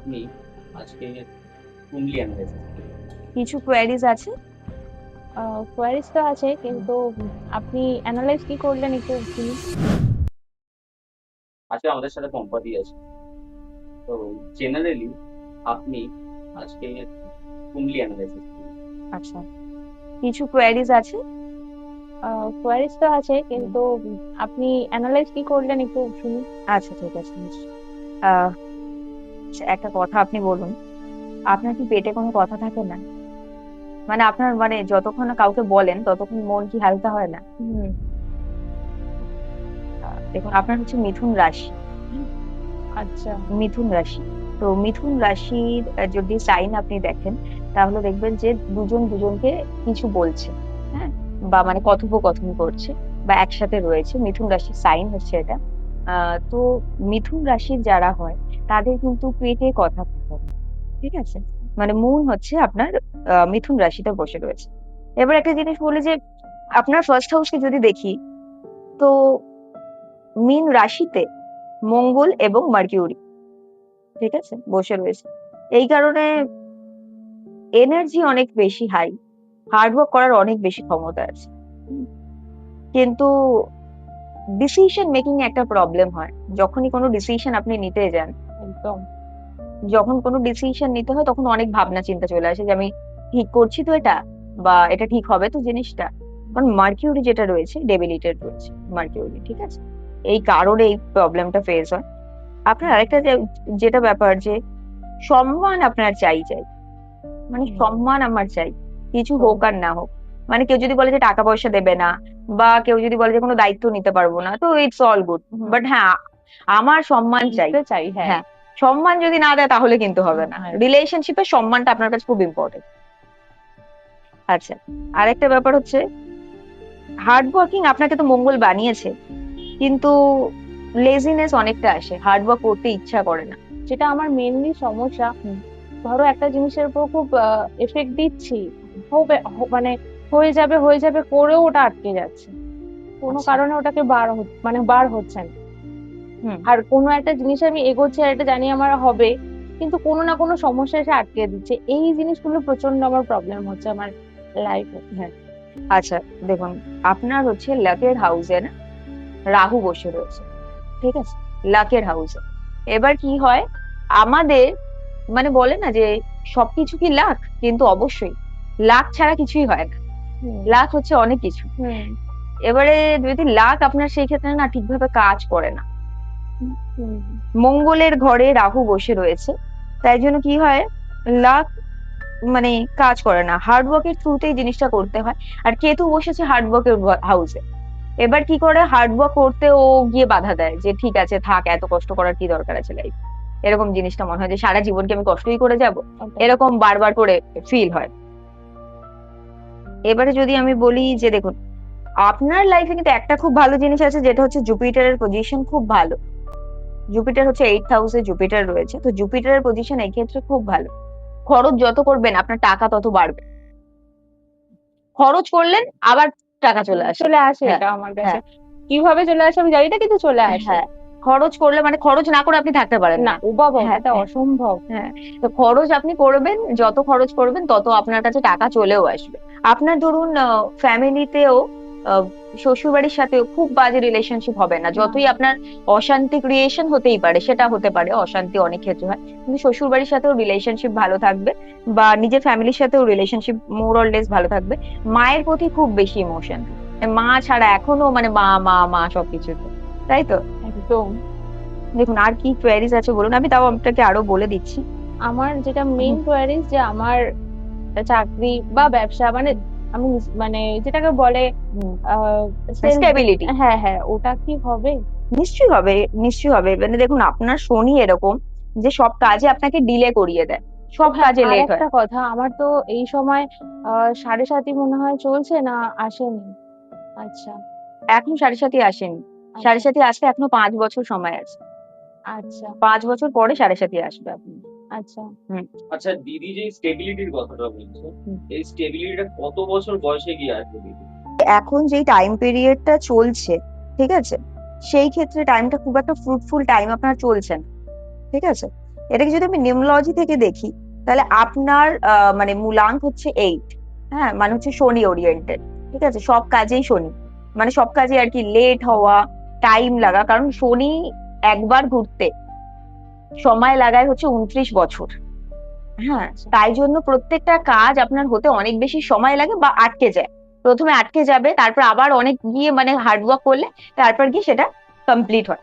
আপনি আজকে কুণ্ডলি অ্যানালাইসিস করবেন। কিছু কোয়েরিজ আছে। কোয়েরিজ তো আছে, হুম। কিন্তু আপনি অ্যানালাইজ কি করলেন একটু শুনি। আজকে আমাদের সাথে পম্পাদি আছে। তো জেনারেলি আপনি আজকে কুণ্ডলি অ্যানালাইসিস করবেন। আচ্ছা, কিছু কোয়েরিজ আছে। কোয়েরিজ তো আছে, হুম। কিন্তু আপনি অ্যানালাইজ কি করলেন একটু শুনি। আচ্ছা, ঠিক আছে, নিশ্চয়ই। আহ, একটা কথা আপনি বলুন, আপনার কি পেটে কোনো কথা থাকে না? মানে আপনার, মানে যতক্ষণ না কাউকে বলেন ততক্ষণ মন কি হালকা হয় না? হুম। দেখুন, আপনার হচ্ছে মিথুন রাশি। হুম, আচ্ছা। মিথুন রাশি। তো মিথুন রাশির যদি সাইন আপনি দেখেন, তাহলে দেখবেন যে দুজন দুজনকে কিছু বলছে। হ্যাঁ, বা মানে কথোপকথন করছে, বা একসাথে রয়েছে। মিথুন রাশির সাইন হচ্ছে এটা। তো মিথুন রাশির যারা হয়, তাদের কিন্তু পেটে কথা থাকে না। ঠিক আছে, মানে মুন হচ্ছে আপনার মিথুন রাশিতে বসে রয়েছে। এবার একটা জিনিস বলি যে, আপনার ফার্স্ট হাউসকে যদি দেখি, তো মীন রাশিতে মঙ্গল এবং মার্কিউরি, ঠিক আছে, বসে রয়েছে। এই কারণে এনার্জি অনেক বেশি হাই, হার্ডওয়ার্ক করার অনেক বেশি ক্ষমতা আছে। হুম, কিন্তু ডিসিশন মেকিং একটা প্রবলেম হয় যখনই কোনো ডিসিশন আপনি নিতে যান। একদম। যখন কোনো ডিসিশন নিতে হয় তখন অনেক ভাবনা চিন্তা চলে আসে যে আমি ঠিক করছি তো এটা, বা এটা ঠিক হবে তো জিনিসটা। কারণ মার্কিউরি যেটা রয়েছে ডেবিলিটেড রয়েছে, মার্কিউরি, ঠিক আছে। এই কারণে এই প্রবলেমটা ফেস হয়। আপনার আরেকটা যেটা ব্যাপার যে সম্মান আপনার চাই চাই, মানে সম্মান আমার চাই, কিছু হোক আর না হোক। মানে কেউ যদি বলে যে টাকা পয়সা দেবে না, বা কেউ যদি বলে যে কোনো দায়িত্ব নিতে পারবো না, তো ইটস অল গুড। বাট হ্যাঁ, আমার সম্মান চাই। নিতে চাই, হ্যাঁ। হ্যাঁ, সম্মান যদি না দেয় তাহলে কিন্তু হবে না। হ্যাঁ। রিলেশনশিপে সম্মানটা আপনার কাছে খুব ইম্পর্টেন্ট। আচ্ছা, আরেকটা ব্যাপার হচ্ছে হার্ড ওয়ার্কিং আপনাকে তো মঙ্গল বানিয়েছে, কিন্তু লেজিনেস অনেকটা আসে, হার্ড ওয়ার্ক করতে ইচ্ছা করে না। যেটা আমার মেনলি সমস্যা। হুম, ধরো একটা জিনিসের উপর খুব এফেক্ট দিচ্ছি, হবে মানে হয়ে যাবে হয়ে যাবে করেও ওটা আটকে যাচ্ছে, কোনো আচ্ছা। কারণে ওটাকে মানে বার হচ্ছে না। হুম। আর কোনো একটা জিনিস আমি এগোচ্ছি আর এটা জানি আমার হবে, কিন্তু কোনো না কোনো সমস্যা এসে আটকে দিচ্ছে। এই জিনিসগুলো প্রচন্ড আমার প্রবলেম হচ্ছে আমার লাইফে। হ্যাঁ, আচ্ছা, দেখুন, আপনার হচ্ছে লাকের হাউসে না রাহু বসে রয়েছে, ঠিক আছে, লাকের হাউসে। এবার কি হয়, আমাদের মানে বলে না যে সবকিছু কি লাক, কিন্তু অবশ্যই লাক ছাড়া কিছুই হয় না। হুম। লাক হচ্ছে অনেক কিছু। হুম। এবারে যদি লাক আপনার সেই ক্ষেত্রে না ঠিকভাবে কাজ করে না, হুম। মঙ্গলের ঘরে রাহু বসে রয়েছে, তাই জন্য কি হয়, লাক মানে কাজ করে না, হার্ড ওয়ার্কের থ্রুতেই জিনিসটা করতে হয়। আর কেতু বসেছে হার্ড ওয়ার্কের হাউসে। এবার কি করে, হার্ড ওয়ার্ক করতে ও গিয়ে বাধা দেয় যে ঠিক আছে থাক, এত কষ্ট করার কি দরকার আছে লাইফ। এরকম জিনিসটা মনে হয় যে সারা জীবনকে আমি কষ্টই করে যাব, ওটাই। এরকম বারবার করে ফিল হয়। এবারে যদি আমি বলি যে দেখুন, আপনার লাইফে কিন্তু একটা খুব ভালো জিনিস আছে, যেটা হচ্ছে জুপিটারের পজিশন খুব ভালো। জুপিটার হচ্ছে 8th হাউসে জুপিটার রয়েছে, তো জুপিটারের পজিশন এই ক্ষেত্রে খুব ভালো। খরচ যত করবেন আপনার টাকা তত বাড়বে। খরচ করলেন আবার টাকা চলে আসে। চলে আসে হ্যাঁ, এটা আমার কাছে, হ্যাঁ, কিভাবে চলে আসে আমি জানি না, কিন্তু চলে আসে। হ্যাঁ। খরচ করলে মানে খরচ না করে আপনি থাকতে পারেন না, না। ও বাবা, হ্যাঁ, ওটা হ্যাঁ, অসম্ভব। হ্যাঁ। তো খরচ আপনি করবেন, যত খরচ করবেন তত আপনার কাছে টাকা চলেও আসবে। আপনার ধরুন ফ্যামিলিতেও, শ্বশুর বাড়ির সাথেও খুব বাজে রিলেশনশিপ হবে না, যতই আপনার অশান্তি ক্রিয়েশন হতেই পারে, সেটা হতে পারে, অশান্তি অনেক ক্ষেত্রে হয়, কিন্তু শ্বশুর বাড়ির সাথেও রিলেশনশিপ ভালো থাকবে, বা নিজের ফ্যামিলির সাথেও রিলেশনশিপ মোর অর লেস ভালো থাকবে। মায়ের প্রতি খুব বেশি ইমোশন, মা ছাড়া এখনো মানে মা মা মা সবকিছুতে, তাই তো। একদম। দেখুন, আর কি কোয়েরিজ আছে বলুন, আমি তাও আপনাকে আরো বলে দিচ্ছি। আমার যেটা মেইন হুম, কোয়ারিজ, যে আমার চাকরি বা ব্যবসা, মানে আমি মানে যেটাকে বলে হুম। সেলফ। স্টেবিলিটি হ্যাঁ, হ্যাঁ, ওটা কি হবে? নিশ্চয়ই হবে, নিশ্চয়ই হবে। মানে দেখুন, আপনার শনি এরকম যে সব কাজে আপনাকে ডিলে করিয়ে দেয়, ও সব হ্যাঁ, কাজে আর লেট হয়। একটা কথা, আমার তো এই সময় 7.5 মনে হয় চলছে না, আসেনি। আচ্ছা। এখন সাড়ে সাথে আসেনি, সাড়ে আচ্ছা। সাথে আসতে এখনো 5 বছর সময় আছে। আচ্ছা। 5 বছর পরে সাড়ে সাথে আসবে আপনি। আচ্ছা। হুম, আচ্ছা দিদি, যে স্টেবিলিটির কথাটা বলছো, হুম। এই স্টেবিলিটিটা কত বছর বয়সে গিয়ে আসবে দিদি? এখন যেই টাইম পিরিয়ডটা চলছে, ঠিক আছে, সেই ক্ষেত্রে টাইমটা খুব একটা ফ্রুটফুল টাইম আপনার চলছে না, ঠিক আছে। এটাকে যদি আমি নিউমোলজি থেকে দেখি, তাহলে আপনার মানে মূলাঙ্ক হচ্ছে 8। হ্যাঁ, মানে হচ্ছে শনি ওরিয়েন্টেড। ঠিক আছে, সব কাজেই শনি, মানে সব কাজে আর কি লেট হওয়া, টাইম লাগা, কারণ শনি একবার ঘুরতে সময় লাগায় হচ্ছে 29 বছর। হ্যাঁ, তাই জন্য প্রত্যেকটা কাজ আপনার হতে অনেক বেশি সময় লাগে বা আটকে যায়। প্রথমে আটকে যাবে, তারপর আবার অনেক গিয়ে মানে হার্ডওয়ার্ক করলে তারপর গিয়ে সেটা কমপ্লিট হয়।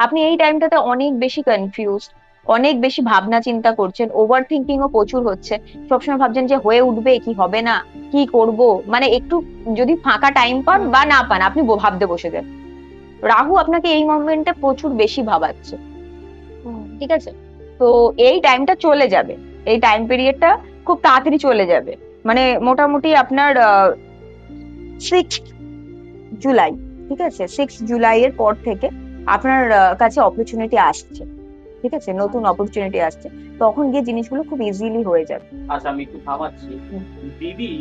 আপনি এই টাইমটাতে অনেক বেশি কনফিউজ, অনেক বেশি ভাবনা চিন্তা করছেন, ওভার থিঙ্কিং ও প্রচুর হচ্ছে। সবসময় ভাবছেন যে হয়ে উঠবে কি হবে না, কি করব, মানে একটু যদি ফাঁকা টাইম পান বা না পান আপনি ভাবতে বসে যান। রাহু আপনাকে এই মোমেন্টে প্রচুর বেশি ভাবাচ্ছে। ঠিক আছে, তো এই টাইমটা চলে যাবে, এই টাইম পিরিয়ডটা খুব তাড়াতাড়ি চলে যাবে। মানে মোটামুটি আপনার 6 জুলাই, ঠিক আছে, 6 জুলাই এর পর থেকে আপনার কাছে অপরচুনিটি আসছে। ঠিক আছে, নতুন অপরচুনিটি আসছে, তখন গিয়ে জিনিসগুলো খুব ইজিলি হয়ে যাবে। আচ্ছা, আমি একটু থামাচ্ছি। দিদি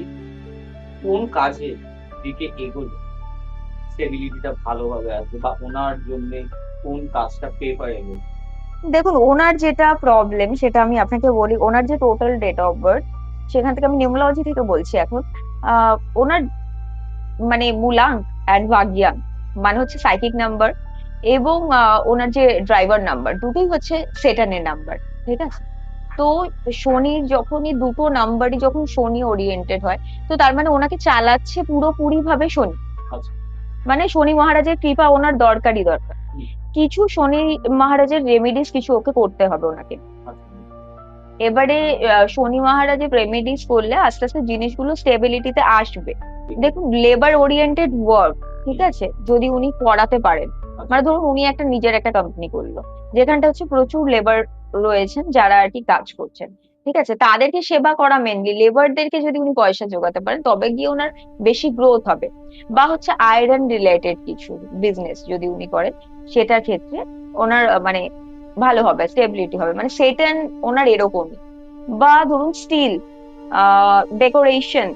কোন কাজে দিকে এগোলে স্টেবিলিটিটা ভালোভাবে আসবে, বা ওনার জন্য কোন কাজটা প্রেফারেবল? দেখুন, ওনার যেটা প্রবলেম সেটা আমি আপনাকে বলি। ওনার যে টোটাল ডেট অফ বার্থ, সেখান থেকে আমি নিউমোলজি থেকে বলছি এখন। ওনার মানে মূলাঙ্ক অ্যান্ড ভাগ্যাঙ্ক, মানে হচ্ছে সাইকিক নাম্বার, এবং ওনার যে ড্রাইভার নাম্বার, দুটোই হচ্ছে সেটানের নাম্বার। ঠিক আছে, তো শনি যখনই দুটো নাম্বারই যখন শনি ওরিয়েন্টেড হয়, তো তার মানে ওনাকে চালাচ্ছে পুরোপুরি ভাবে শনি। আচ্ছা। মানে শনি মহারাজের কৃপা ওনার দরকারই দরকার। কিছু শনি মহারাজের রেমেডিস কিছু ওকে করতে হবে ওনাকে। আচ্ছা। এবারে শনি মহারাজের রেমেডিস করলে আস্তে আস্তে জিনিসগুলো স্টেবিলিটিতে আসবে। দেখুন, লেবার ওরিয়েন্টেড ওয়ার্ক, ঠিক আছে, যদি উনি করাতে পারেন, মানে ধরুন উনি একটা নিজের একটা কোম্পানি করলো, যেখানটা হচ্ছে প্রচুর লেবার রয়েছেন যারা আর কি কাজ করছেন, ঠিক আছে, তাদেরকে সেবা করা, মেনলি লেবারদেরকে যদি উনি পয়সা জোগাতে পারেন তবে গিয়ে ওনার বেশি গ্রোথ হবে। বা হচ্ছে আয়রন রিলেটেড কিছু বিজনেস যদি উনি করেন, সেটার ক্ষেত্রে ওনার মানে ভালো হবে, স্টেবিলিটি হবে, মানে সেটেন ওনার এরকমই। বা ধরুন স্টিল ডেকোরেশন,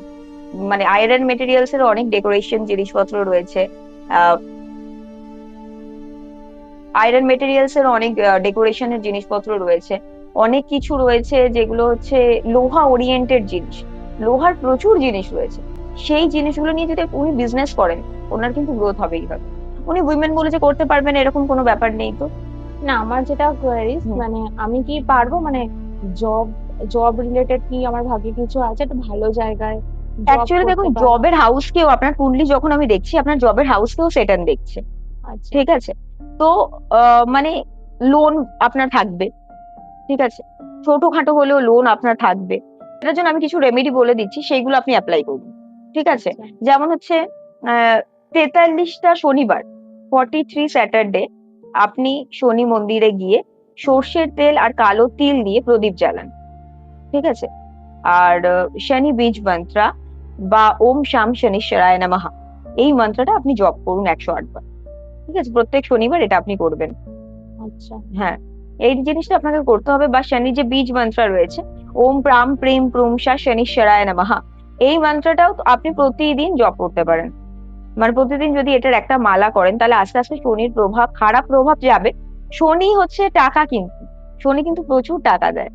মানে আয়রন মেটেরিয়ালস এর অনেক ডেকোরেশন জিনিসপত্র রয়েছে। আয়রন মেটেরিয়ালস এর অনেক ডেকোরেশনের জিনিসপত্র রয়েছে, অনেক কিছু রয়েছে যেগুলো হচ্ছে লোহা ওরিয়েন্টেড জিনিস, লোহার প্রচুর জিনিস রয়েছে। সেই জিনিসগুলো নিয়ে যদি উনি বিজনেস করেন, ওনার কিন্তু গ্রোথ হবেই হবে। উনি উইমেন বলে যে করতে পারবেন এরকম কোনো ব্যাপার নেই তো। না, আমার যেটা কোয়ারিজ, মানে আমি কি পারবো, মানে জব জব রিলেটেড কি আমার ভাগ্যে কিছু আছে একটা ভালো জায়গায় জব অ্যাকচুয়ালি দেখুন, করতে পারা? জবের হাউস কেও আপনার কুণ্ডলি যখন আমি দেখছি, আপনার জবের হাউস কেও সেটান দেখছে। আচ্ছা, ঠিক আছে, তো মানে লোন আপনার থাকবে। ঠিক আছে, ছোটখাটো হলেও লোন আপনার থাকবে। এটার জন্য আমি কিছু রেমেডি বলে দিচ্ছি, সেইগুলো আপনি অ্যাপ্লাই করুন। ঠিক আছে, আচ্ছা, যেমন হচ্ছে 43টা শনিবার, 43 স্যাটারডে আপনি শনি মন্দিরে গিয়ে সর্ষের তেল আর কালো তিল দিয়ে প্রদীপ জ্বালান। ঠিক আছে, আর শনি বীজ মন্ত্রা বা ওম শাম শনিশ্বরায় নমঃ, এই মন্ত্রটা আপনি জপ করুন 108 বার। ঠিক আছে, প্রত্যেক শনিবার এটা আপনি করবেন। আচ্ছা, হ্যাঁ, এই জিনিসটা আপনাকে করতে হবে। বা শনি যে বীজ মন্ত্র রয়েছে, ওম প্রাম প্রেম প্রুমশা শনিশ্বরায় নমঃ, এই মন্ত্রটাও আপনি প্রতিদিন জপ করতে পারেন। মানে প্রতিদিন যদি এটার একটা মালা করেন, তাহলে আস্তে আস্তে শনির প্রভাব, খারাপ প্রভাব যাবে। শনি হচ্ছে টাকা, কিন্তু শনি কিন্তু প্রচুর টাকা দেয়।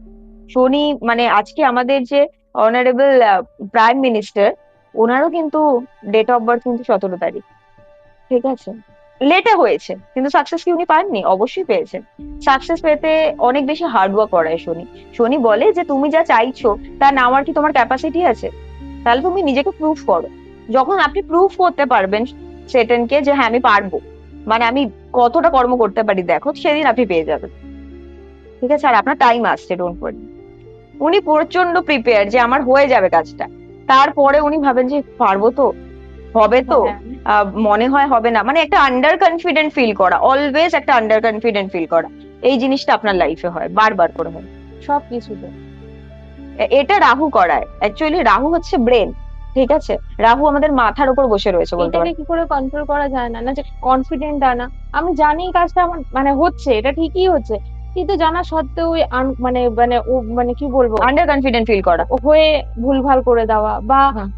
শনি মানে আজকে আমাদের যে অনারেবল প্রাইম মিনিস্টার, ওনারও কিন্তু ডেট অফ বার্থ কিন্তু 17 তারিখ। ঠিক আছে, লেটে হয়েছে কিন্তু সাকসেস কি উনি পাননি? অবশ্যই পেয়েছেন। সাকসেস পেতে অনেক বেশি হার্ডওয়ার্ক করায় শনি। শনি বলে যে তুমি যা চাইছো তা নেওয়ার কি তোমার ক্যাপাসিটি আছে? তাহলে তুমি নিজেকে প্রুফ করো। যখন আপনি প্রুফ করতে পারবেন সেটেনকে যে হ্যাঁ আমি পারবো, মানে আমি কতটা কর্ম করতে পারি দেখো, সেদিন আপনি পেয়ে যাবেন। ঠিক আছে, আর আপনার টাইম আসছে, ডোন্ট ওয়ারি। উনি প্রচন্ড প্রিপেয়ার যে আমার হয়ে যাবে কাজটা, তারপরে উনি ভাবেন যে পারবো তো, হবে তো, হ্যাঁ, মনে হয় হবে না, মানে একটা আন্ডার কনফিডেন্ট ফিল করা, অলওয়েজ একটা আন্ডার কনফিডেন্ট ফিল করা, এই জিনিসটা আপনার লাইফে হয়, বারবার করে হয়। সবকিছুতে। এটা রাহু করায়। অ্যাকচুয়ালি রাহু হচ্ছে ব্রেন। ঠিক আছে, রাহু আমাদের মাথার উপর বসে রয়েছে বলতে এটাকে পারেন। কি করে কন্ট্রোল করা যায় না, না যে কনফিডেন্ট আনা? আমি জানি কাজটা আমার মানে হচ্ছে, এটা ঠিকই হচ্ছে, কিন্তু জানা সত্ত্বেও ওই মানে মানে ও মানে কি বলবো, আন্ডার কনফিডেন্ট ফিল করা। হয়ে ভুলভাল করে দেওয়া বা হুম।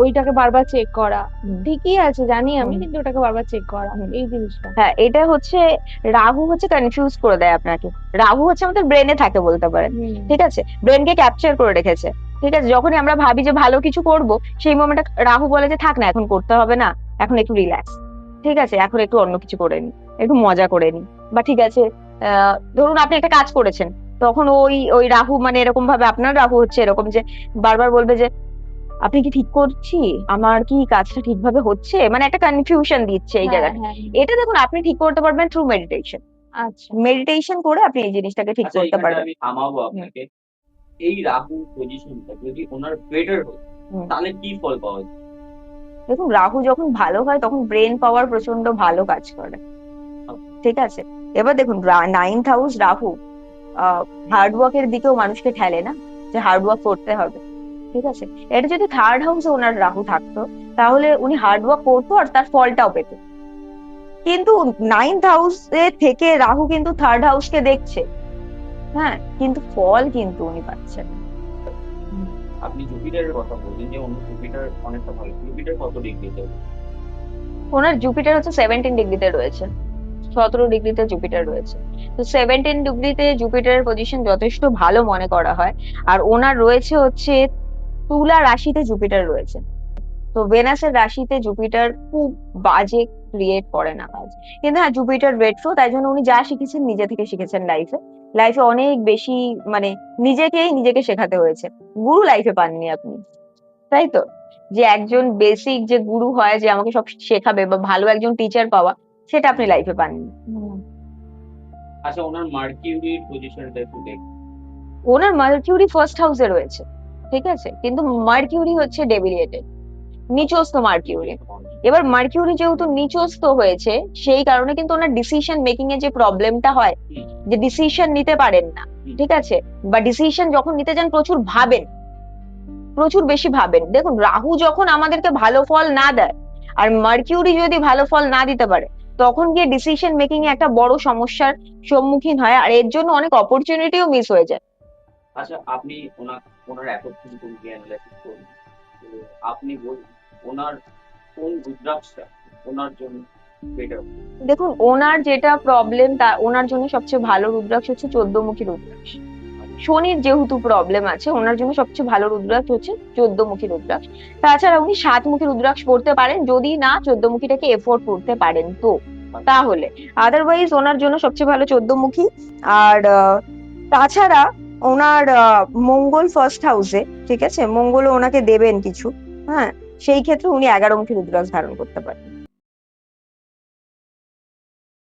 ওইটাকে বারবার চেক করা। হুম। ঠিকই আছে জানি আমি, হুম। কিন্তু ওটাকে বারবার চেক করা, হুম। এই জিনিসটা। হ্যাঁ, এটা হচ্ছে রাহু হচ্ছে কনফিউজ করে দেয় আপনাকে। রাহু হচ্ছে আমাদের ব্রেনে থাকে বলতে পারেন, হুম। ঠিক আছে, ব্রেনকে ক্যাপচার করে রেখেছে, ঠিক আছে। যখনই আমরা ভাবি যে ভালো কিছু করব, সেই মোমেন্টে রাহু বলে যে থাক না, এখন করতে হবে না, এখন একটু রিল্যাক্স, ঠিক আছে, এখন একটু অন্য কিছু করে নি, একটু মজা করে নি, বা ঠিক আছে ধরুন আপনি একটা কাজ করেছেন, তখন ওই ওই রাহু মানে এরকম ভাবে, আপনার রাহু হচ্ছে এরকম যে বারবার বলবে যে আপনি কি ঠিক করছি, আমার কি কাজটা ঠিকভাবে হচ্ছে, মানে একটা কনফিউশন দিচ্ছে এই হ্যাঁ জায়গাটা। হ্যাঁ। এটা দেখুন আপনি ঠিক করতে পারবেন থ্রু মেডিটেশন। আচ্ছা। মেডিটেশন করে আপনি এই জিনিসটাকে ঠিক আচ্ছা, করতে এখানটা পারবেন। আমি থামাবো আপনাকে। এই রাহু পজিশনটা যদি ওনার বেটার হতো, হুম। তাহলে কি ফল পাওয়া যেত? দেখুন রাহু যখন ভালো হয় তখন ব্রেন পাওয়ার প্রচন্ড ভালো কাজ করে, ঠিক আছে। এবার দেখুন 9th হাউস রাহু হার্ড ওয়ার্কের দিকেও মানুষকে ঠেলে না, যে হার্ড ওয়ার্ক করতে হবে, ঠিক আছে। এটা যদি 3rd হাউসে ওনার রাহু থাকতো, তাহলে উনি হার্ড ওয়ার্ক করতো আর তার ফলটাও পেত। কিন্তু 9th হাউসে থেকে রাহু কিন্তু 3rd হাউসকে দেখছে, হ্যাঁ, কিন্তু ফল কিন্তু উনি পাচ্ছেন না। আপনি জুপিটারের কথা বললেন যে অন্য জুপিটার অনেকটা ভালো। জুপিটার কত ডিগ্রিতে? ওনার জুপিটার হচ্ছে 17 ডিগ্রিতে রয়েছে, 17 ডিগ্রিতে জুপিটার রয়েছে। তো 17 ডিগ্রিতে জুপিটারের পজিশন যথেষ্ট ভালো মনে করা হয়। আর ওনার রয়েছে হচ্ছে তুলা রাশিতে জুপিটার রয়েছে। তো ভেনাসের রাশিতে জুপিটার খুব বাজে ক্রিয়েট করে না কাজ। কিন্তু হ্যাঁ, জুপিটার রেট্রো, তাই জন্য উনি যা শিখেছেন নিজে থেকে শিখেছেন লাইফে। লাইফে অনেক বেশি মানে নিজেকে শেখাতে হয়েছে। গুরু লাইফে পাননি আপনি, তাই তো, যে একজন বেসিক যে গুরু হয়, যে আমাকে সব শেখাবে, বা ভালো একজন টিচার পাওয়া, সেটা আপনি লাইফে পাননি। আচ্ছা, ওনার মার্কিউরির পজিশনটা একটু দেখুন। ওনার মার্কিউরি 1st হাউসে রয়েছে, ঠিক আছে, কিন্তু মার্কিউরি হচ্ছে ডেবিলিয়েটেড, নিচস্থ মার্কিউরি। এবার মার্কিউরি যেহেতু নিচস্থ হয়েছে, সেই কারণে কিন্তু ওনার ডিসিশন মেকিং এ যে প্রবলেমটা হয়, যে ডিসিশন নিতে পারেন না, ঠিক আছে, বা ডিসিশন যখন নিতে যান প্রচুর ভাবেন, প্রচুর বেশি ভাবেন। দেখুন রাহু যখন আমাদেরকে ভালো ফল না দেয়, আর মার্কিউরি যদি ভালো ফল না দিতে পারে, তখন গিয়ে ডিসিশন মেকিং এ একটা বড় সমস্যার সম্মুখীন হয়, আর এর জন্য অনেক অপরচুনিটিও মিস হয়ে যায়। আচ্ছা, আপনি ওনার এতক্ষণ তুমি অ্যানালাইসিস করুন, তো আপনি বলুন ওনার কোন রুদ্রাক্ষটা ওনার জন্য বেটার? দেখুন ওনার যেটা প্রবলেম, তা ওনার জন্য সবচেয়ে ভালো রুদ্রাক্ষ হচ্ছে 14মুখী রুদ্রাক্ষ। শনির যেহেতু প্রবলেম আছে, ওনার জন্য সবচেয়ে ভালো রুদ্রাক্ষ হচ্ছে 14মুখী রুদ্রাক্ষ। তাছাড়া উনি 7মুখী রুদ্রাক্ষ পড়তে পারেন, যদি না 14মুখীটাকে এফোর্ড করতে পারেন তো, তাহলে। আদারওয়াইজ ওনার জন্য সবচেয়ে ভালো 14মুখী। আর তাছাড়া ওনার মঙ্গল 1st হাউসে, ঠিক আছে, মঙ্গলও ওনাকে দেবেন কিছু, হ্যাঁ, সেই ক্ষেত্রে উনি 11মুখী রুদ্রাক্ষ ধারণ করতে পারেন।